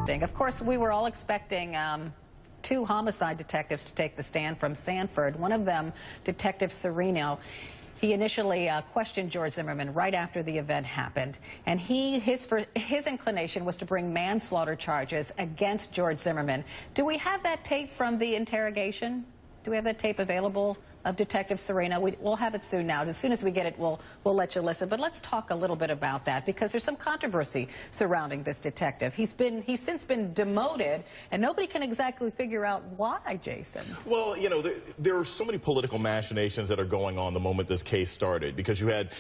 Of course, we were all expecting two homicide detectives to take the stand from Sanford. One of them, Detective Serino, he initially questioned George Zimmerman right after the event happened, and his inclination was to bring manslaughter charges against George Zimmerman. Do we have that tape from the interrogation? Do we have that tape available of Detective Serino? We'll have it soon now. As soon as we get it, we'll let you listen. But let's talk a little bit about that, because there's some controversy surrounding this detective. He's since been demoted, and nobody can exactly figure out why, Jason. Well, you know, there are so many political machinations that are going on the moment this case started, because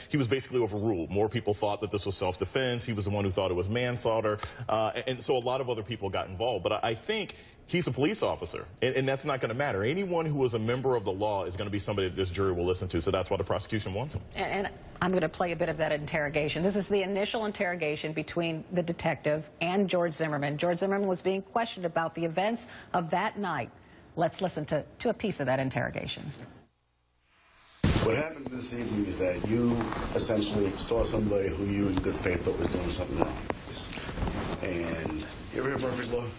he was basically overruled. More people thought that this was self-defense. He was the one who thought it was manslaughter. And so a lot of other people got involved. But I think he's a police officer, and that's not going to matter. Anyone who is a member of the law is going to be somebody that this jury will listen to, so that's why the prosecution wants him. And I'm going to play a bit of that interrogation. This is the initial interrogation between the detective and George Zimmerman. George Zimmerman was being questioned about the events of that night. Let's listen to a piece of that interrogation. What happened this evening is that you essentially saw somebody who you in good faith thought was doing something wrong. And you ever hear Murphy's Law?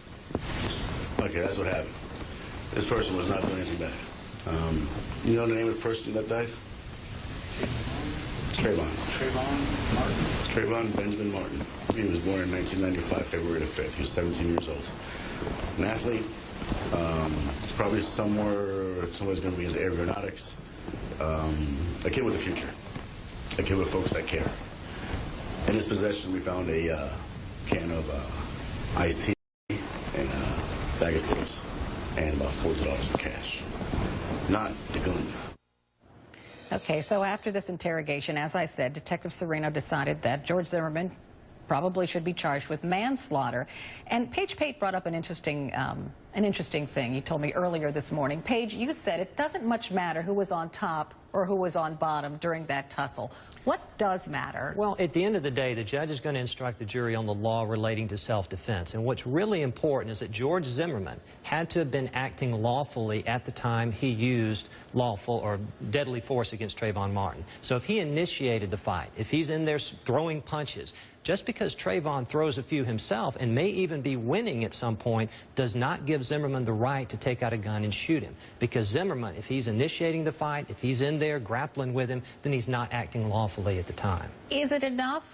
Okay, that's what happened. This person was not doing anything bad. You know the name of the person that died? Trayvon. Trayvon Martin? Trayvon Benjamin Martin. He was born in 1995, February the 5th. He was 17 years old. An athlete, probably somebody's going to be into aeronautics. A kid with a future. A kid with folks that care. In his possession, we found a can of iced tea and a bag of Skittles and about $40 in cash. Not the gun. Okay, so after this interrogation, as I said, Detective Serino decided that George Zimmerman probably should be charged with manslaughter. And Paige Pate brought up an interesting thing. He told me earlier this morning. Paige, you said it doesn't much matter who was on top or who was on bottom during that tussle. What does matter? Well, at the end of the day, the judge is going to instruct the jury on the law relating to self-defense. And what's really important is that George Zimmerman had to have been acting lawfully at the time he used lawful or deadly force against Trayvon Martin. So if he initiated the fight, if he's in there throwing punches, just because Trayvon throws a few himself and may even be winning at some point does not give Zimmerman the right to take out a gun and shoot him. Because Zimmerman, if he's initiating the fight, if he's in there grappling with him, then he's not acting lawfully at the time. Is it enough,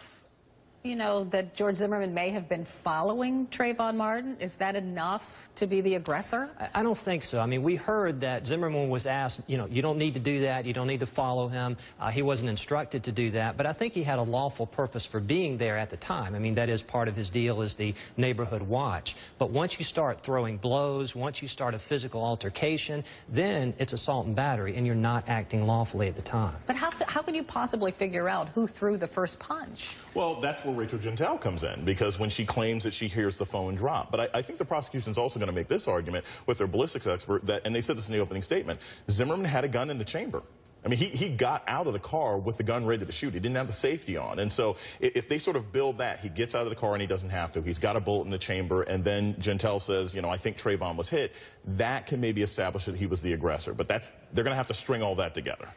you know, that George Zimmerman may have been following Trayvon Martin? Is that enough to be the aggressor? I don't think so. I mean, we heard that Zimmerman was asked, you know, you don't need to do that. You don't need to follow him. He wasn't instructed to do that. But I think he had a lawful purpose for being there at the time. I mean, that is part of his deal, is the neighborhood watch. But once you start throwing blows, once you start a physical altercation, then it's assault and battery, and you're not acting lawfully at the time. But how can you possibly figure out who threw the first punch? Well, that's where Rachel Gentile comes in, because when she claims that she hears the phone drop. But I think the prosecution's also going to make this argument with their ballistics expert, that, and they said this in the opening statement, Zimmerman had a gun in the chamber. I mean, he got out of the car with the gun ready to shoot. He didn't have the safety on. And so if they sort of build that, he gets out of the car and he doesn't have to. He's got a bullet in the chamber, and then Gentile says, you know, I think Trayvon was hit. That can maybe establish that he was the aggressor. But they're going to have to string all that together.